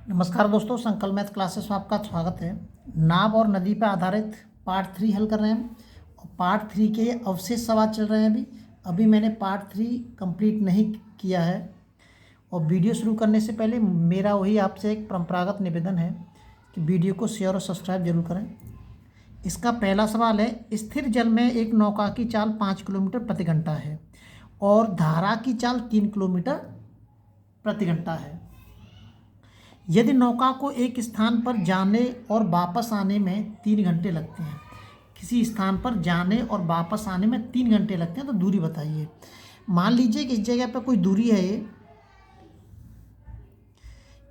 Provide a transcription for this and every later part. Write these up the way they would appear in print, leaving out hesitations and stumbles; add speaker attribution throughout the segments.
Speaker 1: नमस्कार दोस्तों, संकल्प मैथ क्लासेस में आपका स्वागत है। नाव और नदी पर आधारित पार्ट 3 हल कर रहे हैं और पार्ट 3 के अवशेष सवाल चल रहे हैं। अभी मैंने पार्ट 3 कंप्लीट नहीं किया है। और वीडियो शुरू करने से पहले मेरा वही आपसे एक परंपरागत निवेदन है कि वीडियो को शेयर और सब्सक्राइब जरूर करें। इसका पहला सवाल है, स्थिर जल में एक नौका की चाल 5 किलोमीटर प्रति घंटा है और धारा की चाल 3 किलोमीटर प्रति घंटा है। यदि नौका को एक स्थान पर जाने और वापस आने में 3 घंटे लगते हैं, किसी स्थान पर जाने और वापस आने में 3 घंटे लगते हैं, तो दूरी बताइए। मान लीजिए कि इस जगह पर कोई दूरी है,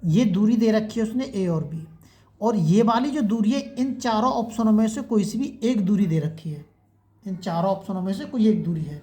Speaker 1: ये दूरी दे रखी है उसने ए और बी, और ये वाली जो दूरी है इन चारों ऑप्शनों में से कोई सी भी एक दूरी दे रखी है। इन चारों ऑप्शनों में से कोई एक दूरी है।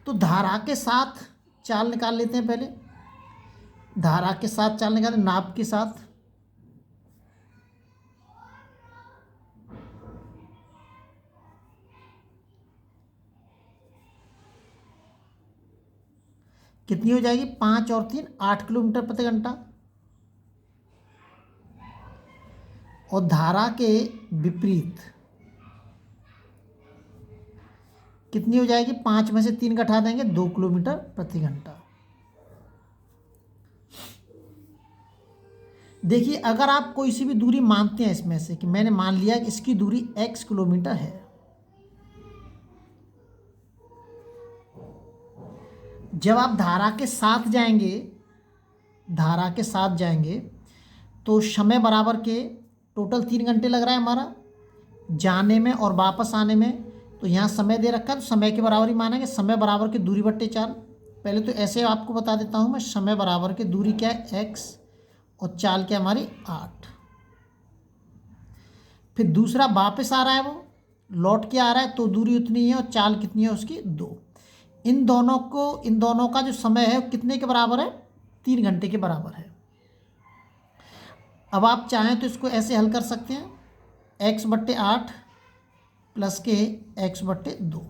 Speaker 1: तो धारा के साथ चाल निकाल लेते हैं। पहले धारा के साथ चाल निकालें, नाव के साथ। कितनी हो जाएगी? 5 और 3 8 किलोमीटर प्रति घंटा। और धारा के विपरीत कितनी हो जाएगी? 5 में से 3 घटा देंगे, 2 किलोमीटर प्रति घंटा। देखिए, अगर आप कोई सी भी दूरी मानते हैं इसमें से, कि मैंने मान लिया कि इसकी दूरी x किलोमीटर है, जब आप धारा के साथ जाएंगे तो समय बराबर के टोटल 3 घंटे लग रहा है हमारा जाने में और वापस आने में। तो यहाँ समय दे रखा है तो समय के बराबर ही मानेंगे। समय बराबर की दूरी बट्टे चाल। पहले तो ऐसे आपको बता देता हूँ मैं, समय बराबर की दूरी क्या है? x, और चाल क्या हमारी 8। फिर दूसरा वापस आ रहा है, वो लौट के आ रहा है, तो दूरी उतनी है और चाल कितनी है उसकी? 2। इन दोनों का जो समय है कितने के बराबर है? 3 घंटे के बराबर है। अब आप चाहें तो इसको ऐसे हल कर सकते हैं, x/8 प्लस के x/2।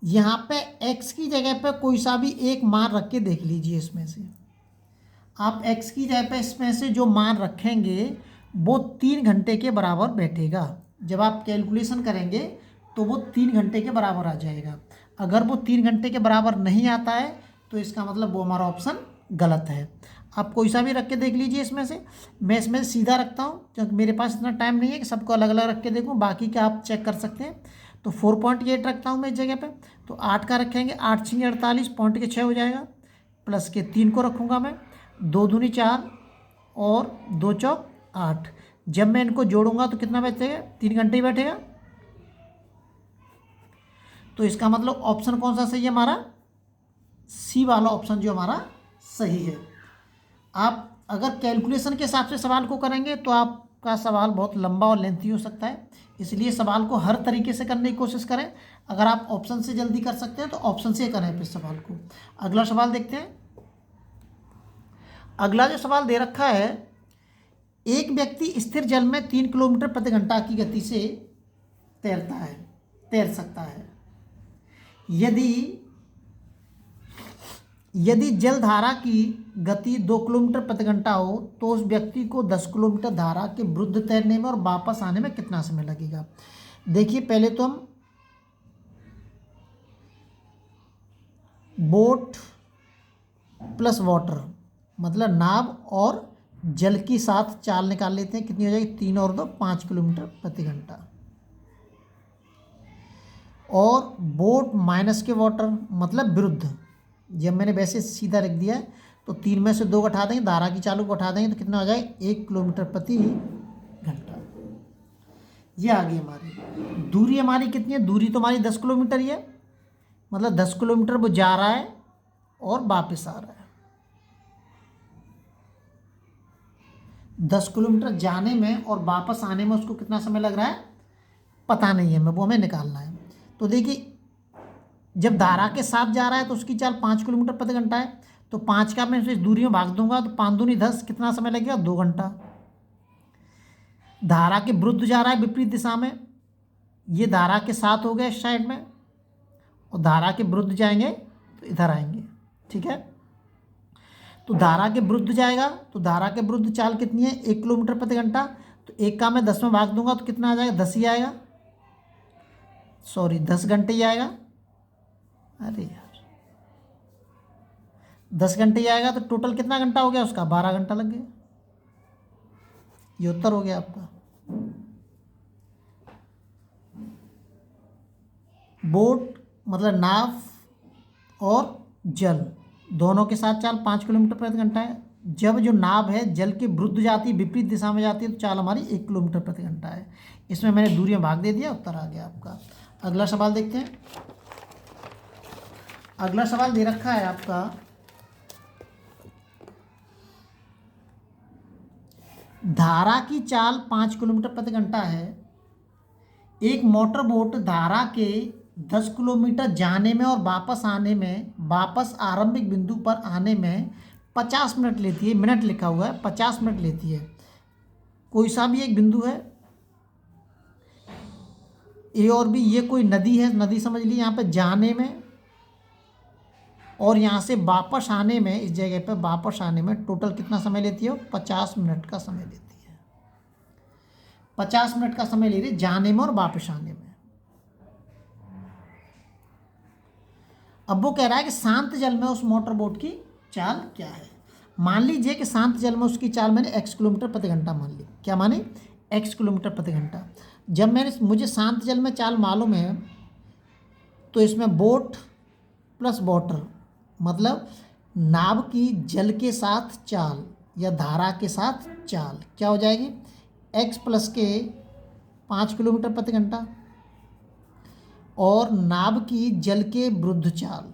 Speaker 1: यहाँ पे x की जगह पे कोई सा भी एक मान रख के देख लीजिए। इसमें से आप x की जगह पे इसमें से जो मान रखेंगे वो 3 घंटे के बराबर बैठेगा। जब आप कैलकुलेशन करेंगे तो वो 3 घंटे के बराबर आ जाएगा। अगर वो 3 घंटे के बराबर नहीं आता है तो इसका मतलब वो हमारा ऑप्शन गलत है। आप कोई सा भी रख के देख लीजिए इसमें से। मैं इसमें सीधा रखता हूँ क्योंकि मेरे पास इतना टाइम नहीं है कि सबको अलग अलग रख के देखूँ, बाकी का आप चेक कर सकते हैं। तो 4.8 रखता हूँ मैं इस जगह पे। तो 8 का रखेंगे, 8 6 48, पॉइंट के 6 हो जाएगा। प्लस के 3 को रखूँगा मैं, 2 दूनी 4 और 2 चौक 8। जब मैं इनको जोड़ूंगा तो कितना बैठेगा? 3 घंटे ही बैठेगा। तो इसका मतलब ऑप्शन कौन सा सही है हमारा? सी वाला ऑप्शन जो हमारा सही है। आप अगर कैलकुलेशन के हिसाब से सवाल को करेंगे तो आपका सवाल बहुत लंबा और लेंथी हो सकता है, इसलिए सवाल को हर तरीके से करने की कोशिश करें। अगर आप ऑप्शन से जल्दी कर सकते हैं तो ऑप्शन से करें फिर सवाल को। अगला सवाल देखते हैं। अगला जो सवाल दे रखा है, एक व्यक्ति स्थिर जल में 3 किलोमीटर प्रति घंटा की गति से तैर सकता है। यदि जलधारा की गति 2 किलोमीटर प्रति घंटा हो तो उस व्यक्ति को 10 किलोमीटर धारा के विरुद्ध तैरने में और वापस आने में कितना समय लगेगा? देखिए, पहले तो हम बोट प्लस वाटर मतलब नाव और जल की साथ चाल निकाल लेते हैं। कितनी हो जाएगी? 3 और 2 5 किलोमीटर प्रति घंटा। और बोट माइनस के वाटर मतलब विरुद्ध। जब मैंने वैसे सीधा रख दिया है तो 3 में से 2 घटा देंगे, धारा की चालों को घटा देंगे तो कितना हो जाएगा? 1 किलोमीटर प्रति घंटा। ये आ गई हमारी दूरी। हमारी कितनी है? दूरी तो हमारी 10 किलोमीटर ही है, मतलब 10 किलोमीटर वो जा रहा है और वापस आ रहा है। 10 किलोमीटर जाने में और वापस आने में उसको कितना समय लग रहा है पता नहीं है, वो हमें निकालना है। तो देखिए, जब धारा के साथ जा रहा है तो उसकी चाल 5 किलोमीटर प्रति घंटा है। तो 5 का मैं इस दूरी में भाग दूंगा तो 5 दूनी 10, कितना समय लगेगा? 2 घंटा। धारा के विरुद्ध जा रहा है, विपरीत दिशा में, ये धारा के साथ हो गया इस साइड में, और धारा के विरुद्ध जाएंगे तो इधर आएंगे। ठीक है, तो धारा के विरुद्ध जाएगा, तो धारा के विरुद्ध चाल कितनी है, 1 किलोमीटर प्रति घंटा। तो 1 का मैं 10 में भाग दूंगा तो कितना आ जाएगा, 10 ही आएगा, सॉरी 10 घंटे ही आएगा। अरे यार 10 घंटे ही आएगा, तो टोटल कितना घंटा हो गया उसका, 12 घंटा लग गया। ये उत्तर हो गया आपका। बोट मतलब नाव और जल दोनों के साथ चाल 5 किलोमीटर प्रति घंटा है। जब जो नाव है जल के विरुद्ध जाती है, विपरीत दिशा में जाती है, तो चाल हमारी 1 किलोमीटर प्रति घंटा है। इसमें मैंने दूरी में भाग दे दिया, उत्तर आ गया आपका। अगला सवाल देखते हैं। अगला सवाल दे रखा है आपका, धारा की चाल 5 किलोमीटर प्रति घंटा है। एक मोटर बोट धारा के 10 किलोमीटर जाने में और वापस आने में, वापस आरंभिक बिंदु पर आने में 50 मिनट लेती है। मिनट लिखा हुआ है, 50 मिनट लेती है। कोई सा भी एक बिंदु है, ए और बी, ये कोई नदी है, नदी समझ ली। यहाँ पे जाने में और यहाँ से वापस आने में, इस जगह पे वापस आने में टोटल कितना समय लेती है, 50 मिनट का समय लेती है। 50 मिनट का समय ले रही है जाने में और वापस आने में। अब वो कह रहा है कि शांत जल में उस मोटर बोट की चाल क्या है। मान लीजिए कि शांत जल में उसकी चाल मैंने x किलोमीटर प्रति घंटा मान ली। क्या माने, x किलोमीटर प्रति घंटा। जब मुझे शांत जल में चाल मालूम है, तो इसमें बोट प्लस वाटर मतलब नाव की जल के साथ चाल या धारा के साथ चाल क्या हो जाएगी, x प्लस के 5 किलोमीटर प्रति घंटा और नाव की जल के विरुद्ध चाल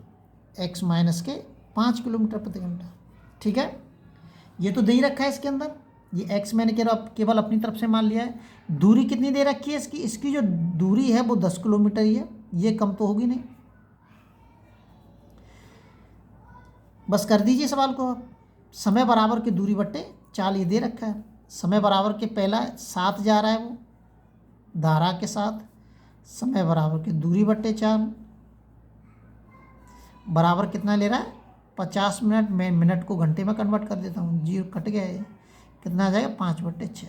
Speaker 1: x माइनस के 5 किलोमीटर प्रति घंटा। ठीक है, ये तो दे ही रखा है इसके अंदर। ये x मैंने केवल अपनी तरफ से मान लिया है। दूरी कितनी दे रखी है इसकी, इसकी जो दूरी है वो 10 किलोमीटर ही है, ये कम तो होगी नहीं। बस कर दीजिए सवाल को आप। समय बराबर की दूरी बट्टे चाल ये दे रखा है। समय बराबर के पहला साथ जा रहा है वो धारा के साथ, समय बराबर की दूरी बट्टे चाल बराबर कितना ले रहा है, 50 मिनट। मैं मिनट को घंटे में कन्वर्ट कर देता हूँ, 0 कट गया है, कितना आ जाएगा, 5/6।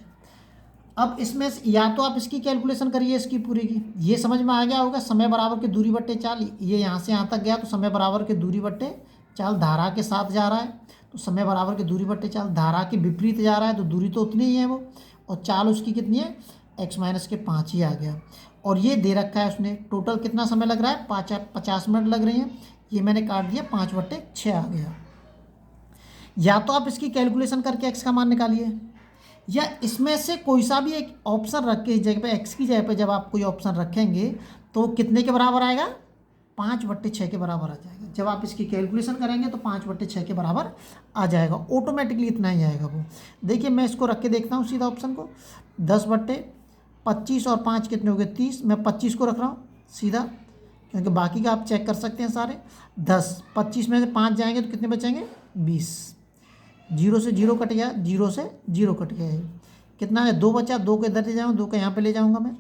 Speaker 1: अब इसमें या तो आप इसकी कैलकुलेशन करिए, इसकी पूरी की, ये समझ में आ गया होगा। समय बराबर की दूरी बट्टे चाल, ये यहाँ से यहाँ तक गया तो समय बराबर की दूरी बट्टे चाल धारा के साथ जा रहा है, तो समय बराबर की दूरी बट्टे चाल धारा के विपरीत जा रहा है, तो दूरी तो उतनी ही है वो, और चाल उसकी कितनी है, x माइनस के 5 ही आ गया। और ये दे रखा है उसने, टोटल कितना समय लग रहा है, 50 मिनट लग रही हैं। ये मैंने काट दिया, 5/6 आ गया। या तो आप इसकी कैलकुलेशन करके x का मान निकालिए, या इसमें से कोई सा भी एक ऑप्शन रख के इस जगह पे x की जगह पे जब आप कोई ऑप्शन रखेंगे तो कितने के बराबर आएगा, 5/6 के बराबर आ जाएगा। जब आप इसकी कैलकुलेशन करेंगे तो 5/6 के बराबर आ जाएगा, ऑटोमेटिकली इतना ही आएगा वो। देखिए मैं इसको रख के देखता हूँ सीधा ऑप्शन को, 10/25 और 5 कितने हो गए, 30। मैं 25 को रख रहा हूँ सीधा, क्योंकि बाकी का आप चेक कर सकते हैं सारे। 10, 25 में से 5 जाएंगे तो कितने बचेंगे, 20। 0 से 0 कट गया, 0 से 0 कट गया है, कितना है, 2 बचा। 2 को इधर ले जाऊँ, 2 को यहाँ पे ले जाऊँगा मैं,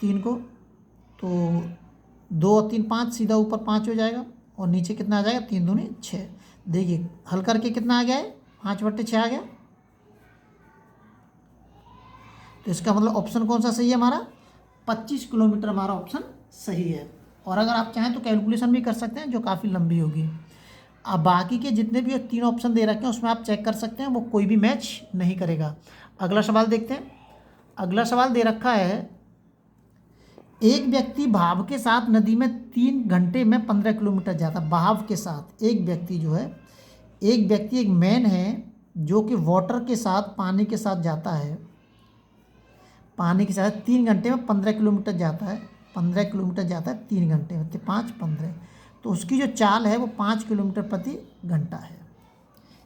Speaker 1: 3 को, तो 2 और 3 5, सीधा ऊपर 5 हो जाएगा और नीचे कितना आ जाएगा, 3 दूनी 6। देखिए हल करके कितना आ गया है, 5/6 आ गया। तो इसका मतलब ऑप्शन कौन सा सही है हमारा, 25 किलोमीटर हमारा ऑप्शन सही है। और अगर आप चाहें तो कैलकुलेशन भी कर सकते हैं, जो काफ़ी लंबी होगी। अब बाकी के जितने भी 3 ऑप्शन दे रखे हैं उसमें आप चेक कर सकते हैं, वो कोई भी मैच नहीं करेगा। अगला सवाल देखते हैं। अगला सवाल दे रखा है, एक व्यक्ति भाव के साथ नदी में 3 घंटे में 15 किलोमीटर जाता है। भाव के साथ एक व्यक्ति जो है, एक मैन है जो कि वाटर के साथ, पानी के साथ जाता है, पानी के साथ 3 घंटे में 15 किलोमीटर जाता है। 15 किलोमीटर जाता है 3 घंटे में, 5 15, तो उसकी जो चाल है वो 5 किलोमीटर प्रति घंटा है।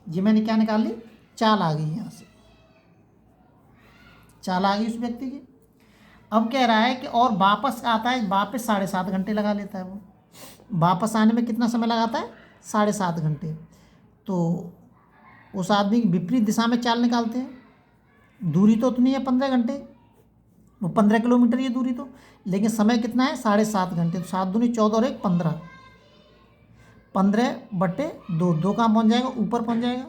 Speaker 1: ये मैंने क्या निकाल ली, चाल आ गई, यहाँ से चाल आ गई उस व्यक्ति की। अब कह रहा है कि और वापस आता है, वापस 7.5 घंटे लगा लेता है वो। वापस आने में कितना समय लगाता है, 7.5 घंटे। तो उस आदमी की विपरीत दिशा में चाल निकालते हैं। दूरी तो उतनी है 15 घंटे, वो 15 किलोमीटर ये दूरी तो, लेकिन समय कितना है, 7.5 घंटे। तो 7 दूनी 14 और 1 15, 15/2, 2 कहाँ पहुँच जाएगा, ऊपर पहुँच जाएगा।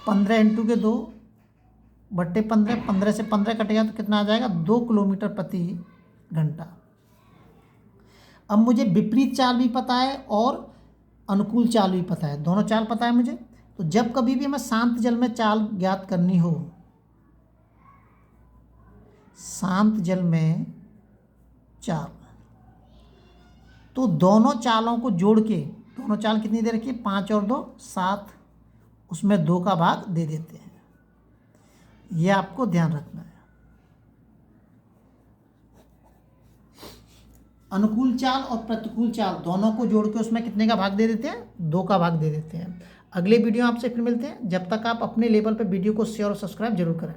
Speaker 1: 15 × 2 / 15, 15 से 15 कटेगा तो कितना आ जाएगा 2 किलोमीटर प्रति घंटा। अब मुझे विपरीत चाल भी पता है और अनुकूल चाल भी पता है, दोनों चाल पता है मुझे। तो जब कभी भी हमें शांत जल में चाल ज्ञात करनी हो, शांत जल में चाल, तो दोनों चालों को जोड़ के, दोनों चाल कितनी दे रखी है 5 और 2 7, उसमें 2 का भाग दे देते हैं। ये आपको ध्यान रखना है। अनुकूल चाल और प्रतिकूल चाल दोनों को जोड़ के उसमें कितने का भाग दे देते हैं 2 का भाग दे देते हैं। अगले वीडियो आपसे फिर मिलते हैं। जब तक आप अपने लेवल पे वीडियो को शेयर और सब्सक्राइब जरूर करें।